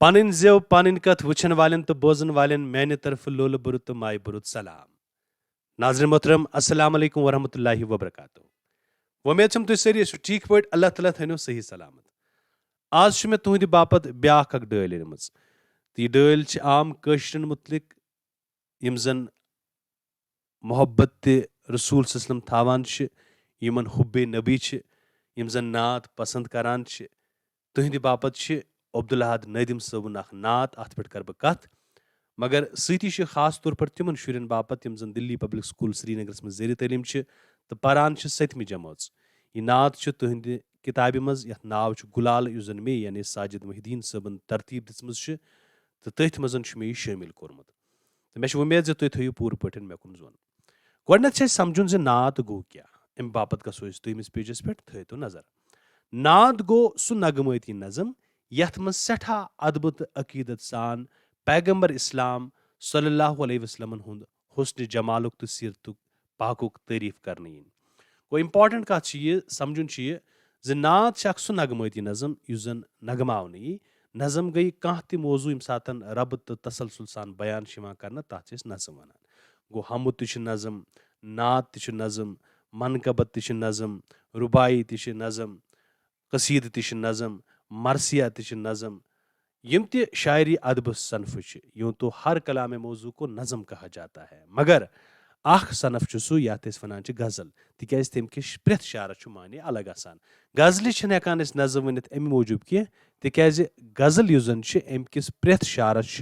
पन जेव पन कथ वुछन वालन तो बोजन वालन मैंने तरफ लोल बुरुत माय बुरुत सलाम। नाज़रीन मोहतरम अस्सलाम वालेकुम वरहमतुल्लाहि वबरकातुहू। उम्मीद तुम सारी ठीक पे अल्लाह ताला थो सही सलामत। आज मे तुहद बापत ब्याख अक डल अनम तो यह डल आम कशरन मुतलिक यम जन मोहब्बत त रसूल सल्लम थावान यमन हुब्बे नबी यम जन नात पसंद करान तुहद बापत अब्दुल नदीम सबन अख नात अत पे कर बह कथ मगर सती खास तौर पर तिमन शुरन बापत यम जन दिल्ली पब्लिक स्कूल श्रीनगर में ज़ेर तलीम तो पारान 7वीं जमात। यह नात तुहद किताब मज यथ नाव गुलाल युस जन मे यानी साजिद मुहिद्दीन सबन तरतीब दिम तो तथ मज मे यह शामिल कोर्मुत तो मे उम्मीद जे तुम थो पूर पे मे कुन जोन। गोडनेथ समझुन जे नात गो क्या अम बापत गो तुमस पेजस पे थो तो नजर। नात गो सह नगमती नज़म यथ मज सठा अदब तो अकीदत सान पैगम्बर इस्लाम सल्लल्लाहु अलैहि वसल्लम हुंद हुस्न जमालुक तो सीरतुक पाकुक तारीफ करने गो इम्पॉर्टेंट कथ यह समझुन जे नात अख सह नगमती नज़म युस जन नगमावन यी नज़म गई कह त मौजू यम सात रब तो तसलसल सान बयान कर तथ नज़म वन गो हमद त नज़म नात त नज़म मनकबत त नज़म रुबाई त नज़म कसीद त नज़म मरसिया त नज़म यम त शायरी अदब सनफ यूं तो हर कलाम मौजू को नज़म कहा जाता है मगर अख सनफ सह यथ वन गज़ल तिक तम किस प्रेथ शारस माने अलग आसान। गज़ल हेकान नज़म वन अमि मूजूब कह तिक गज़ल युस जन अम किस प्रेथ शारस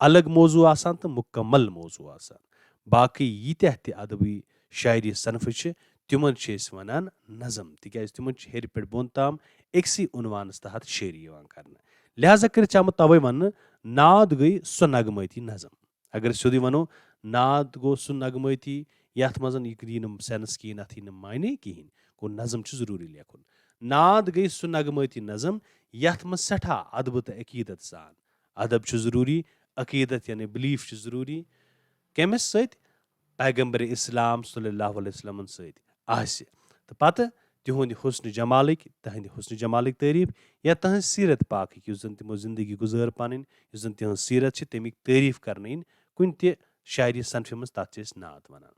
अलग मौजू आसान तो मुकम्मल मौजू आसान। बाकी यीत्याह त अदबी शायरी सनफ तिमन वनान नज़म तिक तिमन हेर पे बोन ताम एकसी उनवान तहत शेरी कर लिहाजा कर तवे वन नाद गई सह नगमती नज़म। अगर सोदी वनो नाद गो सह नगमती यथ मज यह सेंस कहें अथ मायने कहें गो नज़म जरूरी लेखुन। नाद गई सह नगमती नज़म यथ मज सठा अदब तो अकीदत सान अदब जरूरी अकीदत यानी बिलीफ जरूरी कमिस सत पैगम्बर इस्लाम सल्लल्लाहु अलैहि वसल्लम सत तो पत तिहुंद हुस्न जमालिक तहंद हुस्न जमालिक तारीफ या तहंज सीरत पाक युस जन तिमो जिंदगी गुजर पान युस जन तिहंज सीरत तमिक तारीफ करने कुन त शायरी सनफ मज तथ नात वनान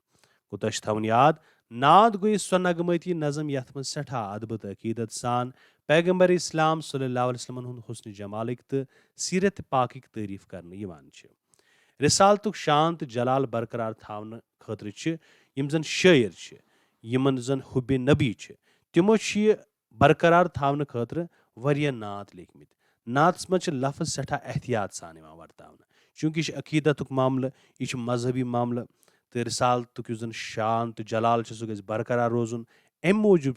गो तुम थवन याद नात गई सह नगमती नज़म यथ मज सठा अदब तो अकीदत सान पैगम्बर इस्लाम सल्लल्लाहु अलैहि वसल्लम हुंद हुस्न जमालिक तो सीरत पाकिक तारीफ करने रिसालतुक शान तो जलाल बरकरार थावन खतर यम जन शायर यमन जन हुब्बे नबी तिमो बरकरार थावन खतर वरिया नात लिखमित। नातस मज लफ्ज सठा एहतियात सान वर्तावन चूंकि यह अकीदतुक मामल यह मजहबी मामल तो रिसालतुक युस जन शान तो जलाल सह गज बरकरार रोजुन अम मूजूब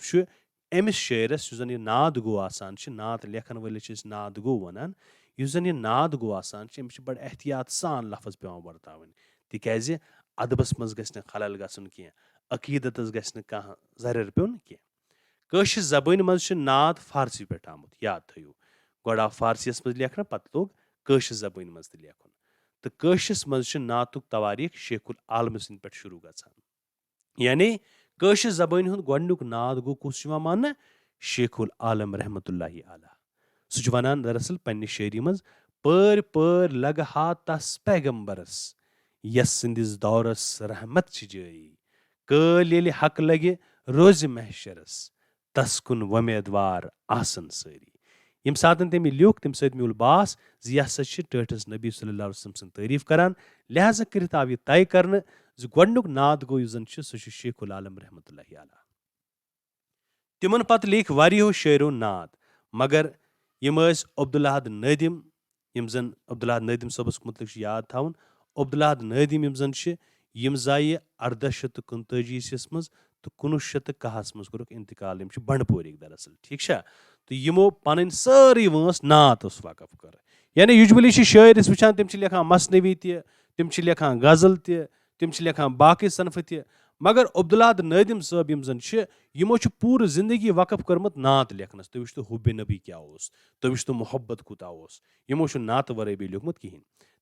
अमिस शायरस युस जन यह नात गो आसान नात लेखन वलिस नात गो वनान युस जन यह नात गो आसान अमिस बड़ एहतियात सान लफ्ज पेवान वर्तावन तिकाज अदबस मज गस खलल गसन कह अकीदतस गस कह जरर पेन कह। कशिर जबान मज नात फारसी पे आमुत याद थो गोड़ आव फारसीस मज लेखन पत लोग कशिर जबान मज त लेखन तो कशिस मज नातुक तवारीख शेखुल आलम सिंद पे शुरू गसान यानी कशिर जबान हुंद गोडनुक नात गो कुस मान शेखुल आलम रहमतुल्लाहि अलैह सह वनान दरअसल पन्ने शायरी मज पर पर लग हा तस पैगम्बरस यस सिंदिस दौरस रहमत जारी कल ये हक लगे रोज महशरस तस कुन वमेदवार आसन सारी यम सात तम लिख तम सत म्यूल बास यह टठस नबी सल्लल्लाहु अलैहि वसल्लम तारीफ करान लिहाजा कर आव यह तय कर गोडनुक नात गो युस जन सह शेखुल आलम रहमतुल्लाहि अलैह। तिमन पत लिख वारियो शायरो नात मगर यम अब्दुल नदीम यम जन अब्दुल नदीम सबस मुतलिक याद थवन अब्दुल नदीम यम जन यम जाय 1839 मज तो 1910 मज कोरुक इंतकाल यम बंडपोरिक दरअसल ठीक तो यमो पन सारी वंस नात वकफ कर यानी यूजुअली शायर वुचान तम लेखान मसनवी तम लेखान गजल तम लेखान बाकी सनफ मगर अब्दुल नदीम साहब यम जन यमो पूर जिंदगी वकफ कर्मुत नात लेखनस तुम वो हुब्बे नबी क्या तुम वो मोहब्बत कूता यमो नात वर बे लिखमुत कहें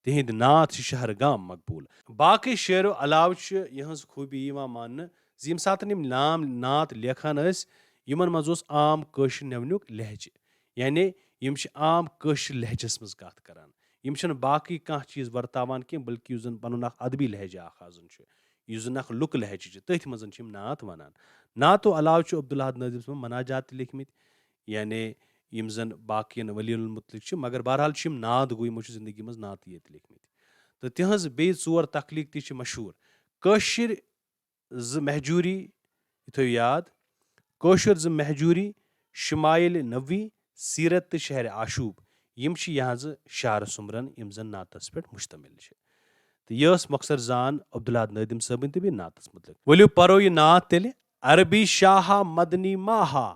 तिहिंद नात शहरगाम मकबूल। बाकी शेरो अलाव यहज खूबी मान यम सात नाम नात लेखान यमन मज आम कशिर नेवनुक लहजे यानी یِم چھِ عام کٲشِر لہجس منٛز کَتھ کران. یِم چھِنہٕ باقٕے کانٛہہ چیٖز ورتاوان کینٛہہ بٔلکہِ یُس زَن پَنُن اکھ ادبی لہجہ اکھ آسان چھُ, یُس زَن اکھ لُکہٕ لہجہِ چھُ, تٔتھۍ منٛز چھِ یِم نعت وَنان. نعتو علاوٕ چھُ عبدالحد نٲدِم صٲبن مناجات تہِ لیکھمٕتۍ, یعنی یِم زَن باقین ؤلیَن مُتعلِق چھِ, مگر بہرحال چھِ یِم نعت گوٚو, یِمو چھِ زندگی منٛز نعتٕے یٲتۍ لیکھمٕتۍ. تہٕ تِہنٛز بیٚیہِ 4 تخلیٖق تہِ چھِ مشہوٗر. کٲشِر 2 مہجوٗری, یہِ تھٲیِو یاد, کٲشُر 2 مہجوٗری, شمایل نبوی, سیرت تہٕ شہرِ آشوٗب, یِم چھِ یِہنٛزٕ شعرٕ سُمرن یِم زَن نعتس پٮ۪ٹھ مُشتمِل چھِ. تہٕ یہِ ٲس مۄخصر زان عبدالحد نٲدِم صٲبٕنۍ تہٕ بیٚیہِ نعتس مُتعلِق. ؤلِو پرو یہِ نعت تیٚلہِ. عربی شاہا مدنی ماہا,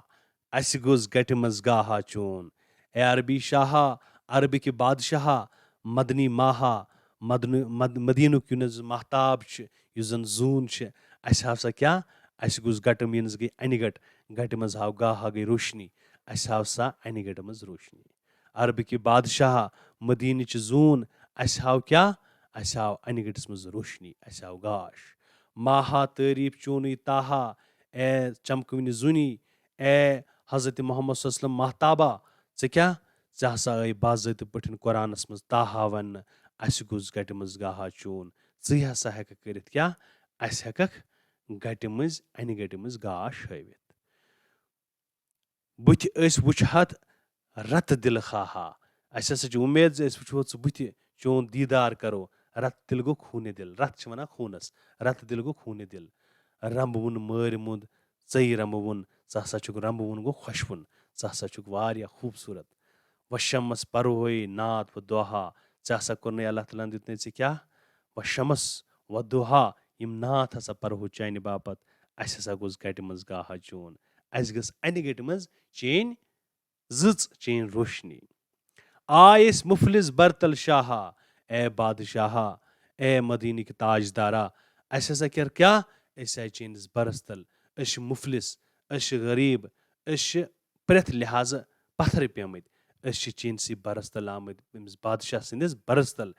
اَسہِ گوٚژھ گٹہِ منٛز گاہا چون. اے عربی شاہا, عربٕکہِ بادشاہا, مدنی ماہا, مدیٖنُک یُس محتاب چھُ, یُس زن زوٗن چھِ, اَسہِ ہاو سا کیٛاہ, اَسہِ گوٚژھ گٹہٕ میٖنٕز گٔے اَنہِ گٹ, گٹہِ منٛز ہاو گاہا گٔے روشنی, اَسہِ ہاو سا اَنہِ گٹہِ منٛز روشنی. عربٕکہِ بادشاہا, مدیٖنٕچ زوٗن, اَسہِ ہاو کیٛاہ, اَسہِ آو اَنہِ گٔٹِس منٛز روشنی, اَسہِ آو گاش. ماہا تعٲریٖف چونُے تاہا, اے چمکوٕنہِ زوٗنی, اے حضرت محمد صلی اللہ علیہ وسلم محتابا, ژٕ کیٛاہ, ژےٚ ہسا ٲے باضٲبطہٕ پٲٹھۍ قرآنس منٛز تاہا وننہٕ, اَسہِ گوٚژھ گٹہِ منٛز گاہا چون. ژٕے ہسا ہٮ۪ککھ کٔرِتھ کیٛاہ, اَسہِ ہٮ۪ککھ گٹہِ منٛز اَنہِ گٹہِ منٛز گاش ہٲوِتھ. بٕتھِ أسۍ وٕچھہتھ رتہٕ دِلہٕ خاہا, اَسہِ ہسا چھِ اُمید زِ أسۍ وٕچھو ژٕ بٕتھِ, چون دیٖدار کرو. رتہٕ دِل گوٚو خوٗنہِ دِل, رتھ چھِ وَنان خوٗنس, رتہٕ دِل گوٚو خوٗنہِ دِل. رمبہٕ وُن مٲرۍ مُنٛد ژٕے رمبہٕ وُن, ژٕ ہسا چھُکھ رمبہٕ وُن گوٚو خۄشوُن, ژٕ ہسا چھُکھ واریاہ خوٗبصوٗرت. وشمس پروے نعت و دوہا, ژےٚ ہسا کوٚرنَے اللہ تعالیٰ ہن دیُتنَے ژےٚ کیٛاہ, وشمس و دوہا, یِم نعت ہسا پرہو چانہِ باپتھ, اَسہِ ہسا گوٚژھ گٹہِ منٛز گاہا چون. اَسہِ گٔژھ اَنہِ گٹہِ منٛز چینۍ زٕژ, چینۍ روشنی. آے أسۍ مُفلِس برتل شاہا, اے بادشاہا, اے مدیٖنٕکۍ تاجدارا, اَسہِ ہسا کٔر کیٛاہ, أسۍ آیہِ چٲنِس برس تل, أسۍ چھِ مُفلِس, أسۍ چھِ غریٖب, أسۍ چھِ پرٛٮ۪تھ لحاظہٕ پتھرٕ پیٚمٕتۍ, أسۍ چھِ چٲنسٕے برس تل آمٕتۍ, أمِس بادشاہ سٕنٛدِس برس تل.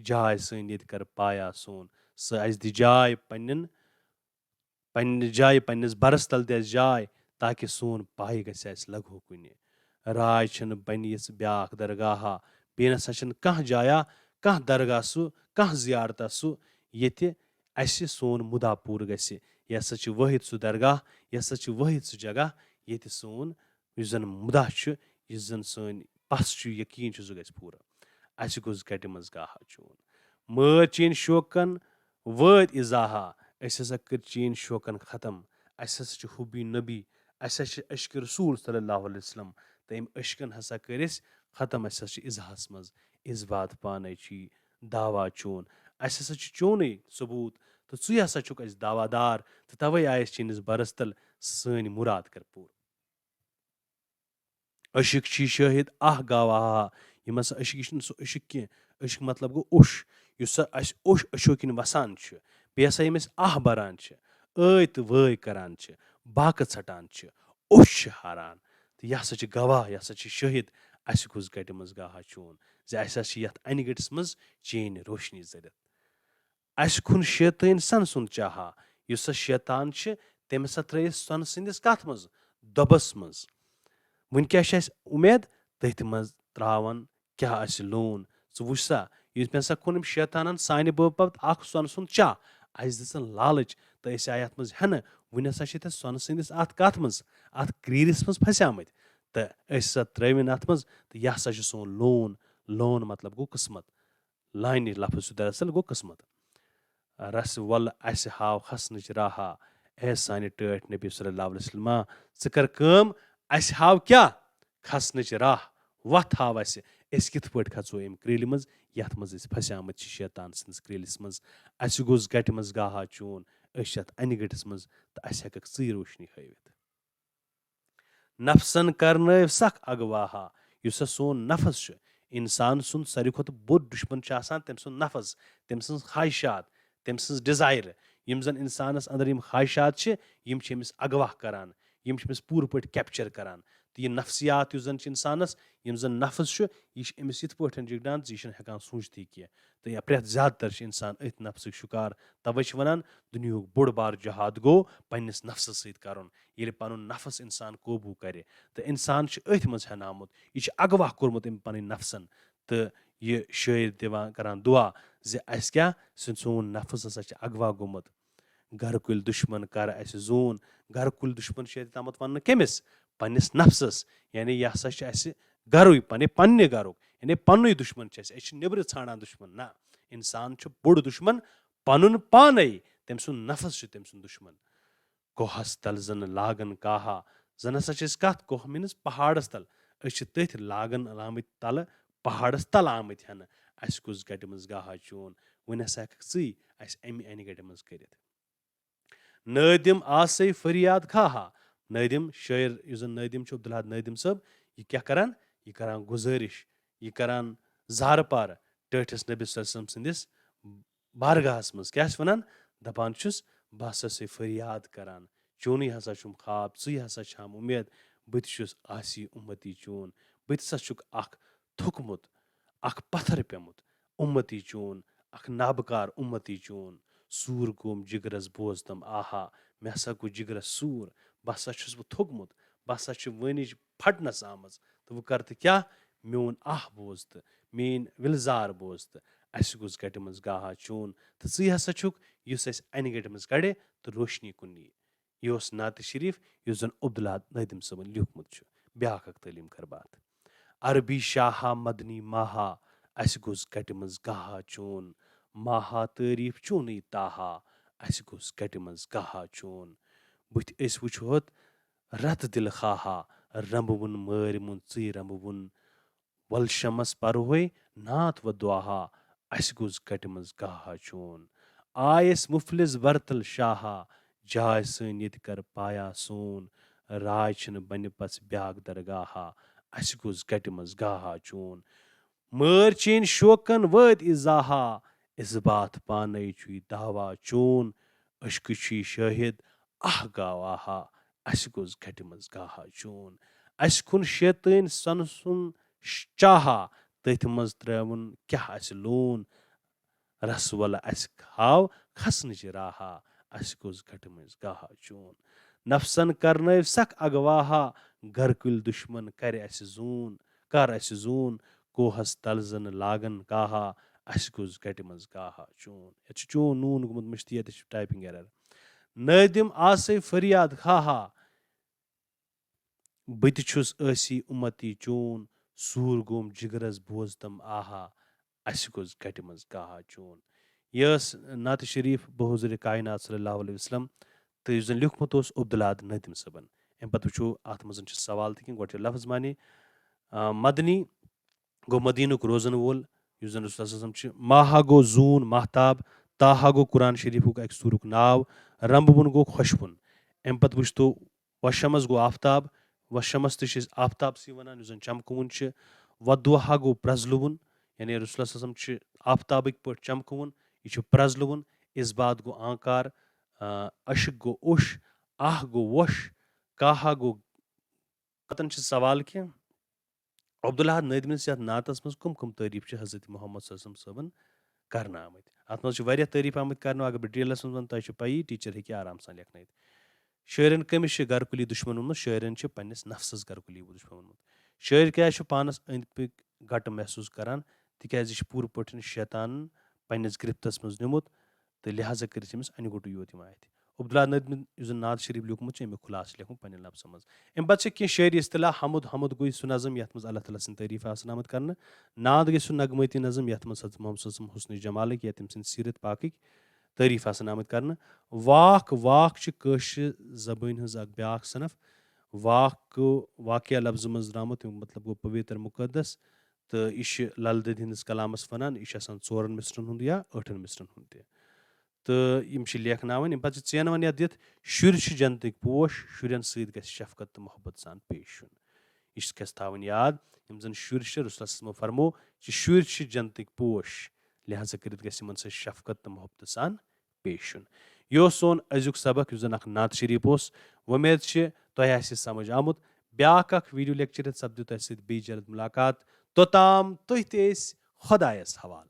جاے سٲنۍ ییٚتہِ کر پایا سون, سُہ اَسہِ دِ جاے پننہِ جایہِ, پننِس برس تل دِ اَسہِ جاے, تاکہِ سون پایہِ گژھِ اَسہِ لگہو کُنہِ. راے چھنہٕ بنہِ یِژھ بیاکھ درگاہا, بیٚیہِ نسا چھنہٕ کانٛہہ جایا, کانٛہہ درگاہ سُہ, کانٛہہ زیارتا سُہ, ییٚتہِ اَسہِ سون مُدا پوٗرٕ گژھِ. یہِ ہسا چھُ وٲحد سُہ درگاہ, یہِ ہسا چھُ وٲحد سُہ جگہ ییٚتہِ سون یُس زن مُدا چھُ, یُس زن سٲنۍ پس چھُ, یقیٖن چھُ, سُہ گژھِ پوٗرٕ. اَسہِ گوٚژھ گٹہِ منٛز گاہا چون. مٲر چٲنۍ شوقن وٲتۍ اِزاہا, أسۍ ہسا کٔرۍ چٲنۍ شوقن ختم. اَسہِ ہسا چھُ حُبی نبی, اَسہِ ہسا چھِ عشقِ رسوٗل صلی اللہ علیہ وسلم, تہٕ أمۍ عشقن ہسا کٔرۍ أسۍ ختم. اَسہِ ہسا چھِ اِزہاہس منٛز اِثبات پانے چی داوا چون. اَسہِ ہسا چھُ چونُے ثبوٗت, تہٕ ژٕے ہسا چھُکھ اَسہِ داوا دار, تہٕ تَوے آیہِ أسۍ چٲنِس برس تل, سٲنۍ مُراد کر پوٗرٕ. عشق چھی شٲہد آہ گاواہا, یِم ہسا عشق چھُنہٕ سُہ عشق کینٛہہ, عشق مطلب گوٚو اوٚش, یُس سا اَسہِ اوٚش أچھو کِنۍ وسان چھُ, بیٚیہِ ہسا یِم أسۍ آہ بران چھِ, ٲے تہٕ وٲے کران چھِ, باقہٕ ژھٹان چھِ, اوٚش چھِ ہاران, تہٕ یہِ ہسا چھِ گواہ, یہِ ہسا چھِ شٲہد, اَسہِ گوٚژھ گٹہِ منٛز گاہا چون, زِ اَسہِ ہسا چھِ یتھ اَنہِ گٔٹِس منٛز چینۍ روشنی ذٔرِتھ. اَسہِ کھوٚن شیطٲنۍ سن سُنٛد چاہا, یُس سا شیطان چھِ, تٔمۍ ہسا ترٛٲے أسۍ سۄنہٕ سٕنٛدِس کتھ منٛز, دۄبس منٛز. وُنہِ کیٛاہ چھِ اَسہِ اُمید, تٔتھۍ منٛز تراون کیٛاہ اَسہِ لوٗن. ژٕ وٕچھ سا, یُس مےٚ ہسا کوٚن أمۍ شیطانن سانہِ باپتھ اکھ سۄنہٕ سُنٛد چاہ, اَسہِ دِژن لالٕچ, تہٕ أسۍ آیہِ اتھ منٛز ہٮ۪نہٕ, وُنہِ ہسا چھِ أسۍ سۄنہٕ سٕنٛدِس اتھ کتھ منٛز, اتھ کرٛیٖلِس منٛز پھسیمٕتۍ, تہٕ أسۍ ہسا ترٲوِن اتھ منٛز, تہٕ یہِ ہسا چھُ سون لون. لون مطلب گوٚو قٕسمت, لانہِ لفظ چھُ دراصل گوٚو قٕسمت. رسہٕ وَلہٕ اَسہِ ہاو کھسنٕچ راہا, اے سانہِ ٹٲٹھۍ نبی صلی اللہ علیہ وسلم, ژٕ کر کٲم, اَسہِ ہاو کیٛاہ, کھسنٕچ راہ, وتھ ہاو اَسہِ, أسۍ کِتھ پٲٹھۍ کھژو اَمہِ کرٛیٖلہِ منٛز یتھ منٛز أسۍ پھسیمٕتۍ چھِ شیطان سٕنٛدِس کرٛیٖلِس منٛز. اَسہِ گوٚژھ گٹہِ منٛز گاہا چون, أسۍ چھِ اتھ اَنہِ گٔٹِس منٛز, تہٕ اَسہِ ہٮ۪ککھ ژٕے روشنی ہٲوِتھ. نفسن کرنٲو سکھ اغواہا, یُس سا سون نفس چھُ, انسان سُنٛد ساروی کھۄتہٕ بوٚڑ دُشمن چھُ آسان تٔمۍ سُنٛد نفس, تٔمۍ سٕنٛز خواہشات, تٔمۍ سٕنٛز ڈِزایر. یِم زن انسانس انٛدر یِم خواہشات چھِ, یِم چھِ أمِس اغوا کران, یِم چھِ أمِس پوٗرٕ پٲٹھۍ کیپچر کران, تہٕ تہٕ یہِ نفسیات یُس زَن چھِ اِنسانَس یِم زَن نفٕس چھُ یہِ چھِ أمِس یِتھ پٲٹھۍ جِگڈان زِ یہِ چھُنہٕ ہٮ۪کان سوٗنٛچتھٕے کینٛہہ تہٕ یا پرٛٮ۪تھ زیادٕ تر چھِ اِنسان أتھۍ نفسٕکۍ شُکار تَوَے چھِ وَنان دُنیہُک بوٚڑ بار جہاد گوٚو پنٛنِس نفسَس سۭتۍ کَرُن ییٚلہِ پَنُن نفس اِنسان قوبوٗ کَرِ تہٕ اِنسان چھُ أتھۍ منٛز ہٮ۪ناومُت یہِ چھُ اغوا کوٚرمُت أمۍ پَنٕنۍ نفسَن تہٕ یہِ شٲعر دِوان کَران دُعا زِ اَسہِ کیٛاہ سون نفس ہسا چھُ اغوا گوٚمُت گرٕ کُلۍ دُشمن کر اَسہِ زوٗن گرٕ کُلۍ دُشمن چھُ ییٚتہِ تامَتھ وَننہٕ کٔمِس پنٛنِس نفسس یعنی یہِ ہسا چھُ اَسہِ گرُے پنٛنہِ گرُک یعنی پنٛنُے دُشمن چھُ اَسہِ أسۍ چھِ نیٚبرٕ ژھانڈان دُشمن نہ اِنسان چھُ بوٚڑ دُشمن پنُن پانے تٔمۍ سُنٛد نفس چھُ تٔمۍ سُنٛد دُشمن کوہس تل زن لاگن کاہا زن ہسا چھِ أسۍ کتھ کوہ میٖنٕز پہاڑس تل أسۍ چھِ تٔتھۍ لاگن آمٕتۍ تلہٕ پہاڑس تل آمٕتۍ ہٮ۪نہٕ اَسہِ کُس گٹہِ منٛز گاہا چون وۄنۍ ہسا ہٮ۪ککھ ژٕے اَسہِ اَمہِ انہِ گٹہِ منٛز کٔرِتھ نٲدِم آسے فریاد کھاہا نٲدِم شٲعر یُس زن نٲدِم چھُ عبدالحاد نٲدِم صٲب یہِ کیاہ کران یہِ کران گُزٲرِش یہِ کران زارٕ پارٕ ٹٲٹھِس نبی صلی اللہ علیہ وسلم سٕنٛدِس بارگاہس منٛز کیاہ چھُ وَنان دپان چھُس بہٕ ہسا چھُسے فریاد کران چونٕے ہسا چھُم خواب ژٕے ہسا چھام اُمید بہٕ تہِ چھُس آسی اُمتی چون بہٕ تہِ ہسا چھُکھ اکھ تھوٚکمُت اکھ پتھر پیوٚمُت اُمتی چون اکھ نابکار اُمتی چون سوٗر گوم جگرس بوزتم آہا مےٚ ہسا گوٚو جگرس سوٗر بہٕ ہسا چھُس بہٕ تھوٚکمُت بہٕ ہسا چھُ وٲنِج پھٹنس آمٕژ تہٕ وۄنۍ کر تہٕ کیاہ میون آہ بوز تہٕ میٲنۍ وِلزار بوز تہٕ اَسہِ گوٚژھ گٹہِ منٛز گاہا چون تہٕ ژٕے ہسا چھُکھ یُس اَسہِ انہِ گٹہِ منٛز کڑِ تہٕ روشنی کُن نی یہِ اوس نعتِ شریٖف یُس زن عبدالحاد نٲدِم صٲبن لیوٗکھمُت چھُ بیاکھ اکھ تعلیٖم کر بات عربی شاہا مدنی ماہا اَسہِ گوٚژھ گٹہِ منٛز گاہا چون ماہا تعٲریٖف چونٕے تاہا اَسہِ گوٚژھ گٹہِ منٛز گاہا چون بٕتھِ أسۍ وٕچھہوت رتہٕ دِلہٕ خاہا رمبہٕ وُن مٲرۍ مون ژٕے رمبہٕ وُن ول شمس پروے ناتھ و دعاہا اَسہِ گوٚژھ گٹہِ منٛز گاہا چون آے أسۍ مُفلِس برتل شاہا جاے سٲنۍ ییٚتہِ کر پایا سون راے چھِنہٕ بنہِ پژھ بیاکھ درگاہا اَسہِ گوٚژھ گٹہِ منٛز گاہا چون مٲرۍ چٲنۍ شوقن وٲتۍ اِزاہا اِثبات پانے چھُے دعوا چون اشکہٕ چھُے شٲہد آہ گاو آہا اَسہِ گوٚژھ گٹہِ منٛز گاہا چون اَسہِ کھوٚن شیطٲنۍ سۄنہٕ سُنٛد چاہا تٔتھۍ منٛز ترٲوُن کیاہ اَسہِ لوٗن رسولہٕ اَسہِ ہاو کھسنٕچ راہا اَسہِ گوٚژھ گٹہِ منٛز گاہا چون نفسن کرنٲو سکھ اغواہا گرٕ کُلۍ دُشمن کرِ اَسہِ زوٗن کر اَسہِ زوٗن کوہس تل زن لاگن کاہا اَسہِ گوٚژھ گٹہِ منٛز گاہا چون ییٚتہِ چھُ چون نوٗن گوٚمُت مٔشتٕے ییٚتہِ چھُ ٹایپِنگ ایرر نٲدِم آسے فریاد کھاہا بہٕ تہِ چھُس ٲسی اُمتی چون سوٗر گوم جگرس بوزتم آہا اَسہِ گوٚژھ گٹہِ منٛز گاہا چون یہِ ٲس نعتِ شریٖف بحضوٗرِ کاینات صلی اللہ علیہ وسلم تہٕ یُس زن لیوٗکھمُت اوس عبدالحاد نٲدِم صٲبن اَمہِ پتہٕ وٕچھو اَتھ منٛز چھِ سوال تہِ کینٛہہ گۄڈٕ چھِ لفظ معنی مدنی گوٚو مدیٖنُک روزن وول یُس زن رسول صلی چھُ ماہا گوٚو زوٗن محتاب تاہا گوٚو قرآن شریٖفُک اکہِ سوٗرُک ناو رمبہٕ وُن گوٚو خۄشوُن اَمہِ پتہٕ وٕچھتو وشمس گوٚو آفتاب وشمس تہِ چھِ أسۍ آفتابسٕے وَنان یُس زن چمکہٕ وُن چھِ ودوہا گوٚو پرٛزلوُن یعنی رسول صلی چھِ آفتابٕکۍ پٲٹھۍ چمکہٕ وُن یہِ چھُ پرٛزلوُن اِثبات گوٚو آنکار اشک گوٚو اوٚش آہ گوٚو ووٚش کاہا گوٚو پتن چھِ سوال کینٛہہ عبدالحاد نٲدمِس یتھ نعتس منٛز کٕم کٕم تعریٖف چھِ حضرت محمد صلی اللہ علیہ وسلم صٲبن کرنہٕ آمٕتۍ اتھ منٛز چھِ واریاہ تعریٖف آمٕتۍ کرنہٕ اگر بہٕ ڈِٹیلس منٛز ونہٕ تۄہہِ چھِ پیی ٹیٖچر ہیٚکہِ آرام سان لیکھنٲیِتھ شٲعرن کٔمِس چھِ گرٕ کُلی دُشمن ووٚنمُت شٲعرن چھِ پننِس نفسس گرٕ کُلی دُشمن ووٚنمُت شٲعر کیازِ چھُ پانس أنٛدۍ پٔکۍ گٹہٕ محسوٗس کران تِکیازِ یہِ چھُ پوٗرٕ پٲٹھۍ شیطانن پننِس گرفتس منٛز نیوٗمُت تہٕ لہٰذا کٔرِتھ أمِس انہِ گوٚٹُے یوت یِم اتھِ عبدالحاد نٲدِم یُس زن نعت شریٖف لیوٗکھمُت چھُ امیُک خُلاصہٕ لیکھُن پننٮ۪ن لفظن منٛز امہِ پتہٕ چھِ کینٛہہ شٲعری اصطلاح حمد گوٚو سُہ نظم یتھ منٛز اللہ تعالیٰ سٕنٛدۍ تعریٖف آسان آمٕتۍ کرنہٕ ناد گٔے سُہ نغمٲتی نظم یتھ منٛز حضرت محمد صلی اللہ علیہ وسلم حُسنِ جمالٕکۍ یا تٔمۍ سٕنٛدۍ سیٖرت پاکٕکۍ تعریٖف آسان آمٕتۍ کرنہٕ واکھ چھِ کٲشرِ زبٲنۍ ہٕنٛز اکھ بیاکھ صنف واکھ گوٚو واقعہ لفظہٕ منٛز درٛامُت امیُک مطلب گوٚو پویتر مُقدس تہٕ یہِ چھِ لل دٮ۪د ہِنٛدِس کلامس ونان یہِ چھُ آسان 4 مِسرن ہُنٛد یا 8 مِسرن ہُنٛد تہِ تہٕ یِم چھِ لیکھناوٕنۍ اَمہِ پتہٕ چھِ ژینوَن یتھ دِتھ شُرۍ چھِ جنتٕکۍ پوش شُرٮ۪ن سۭتۍ گژھِ شفقت تہٕ محبت سان پیش یُن یہِ چھِ گژھِ تھاوٕنۍ یاد یِم زن شُرۍ چھِ رسول صلی اللہ علیہ وسلمو فرمو کہِ شُرۍ چھِ جنتٕکۍ پوش لہٰذا کٔرِتھ گژھِ یِمن سۭتۍ شفقت تہٕ محبتہٕ سان پیش یُن یہِ اوس سون أزیُک سبق یُس زن اکھ نعت شریٖف اوس وۄمید چھِ تۄہہِ آسہِ سمجھ آمُت ब्याक अख वीडियो लेक्चर सपदो तह सत बी जल्द मुलाकात। तोताम तुह ते खुदायस हवाल।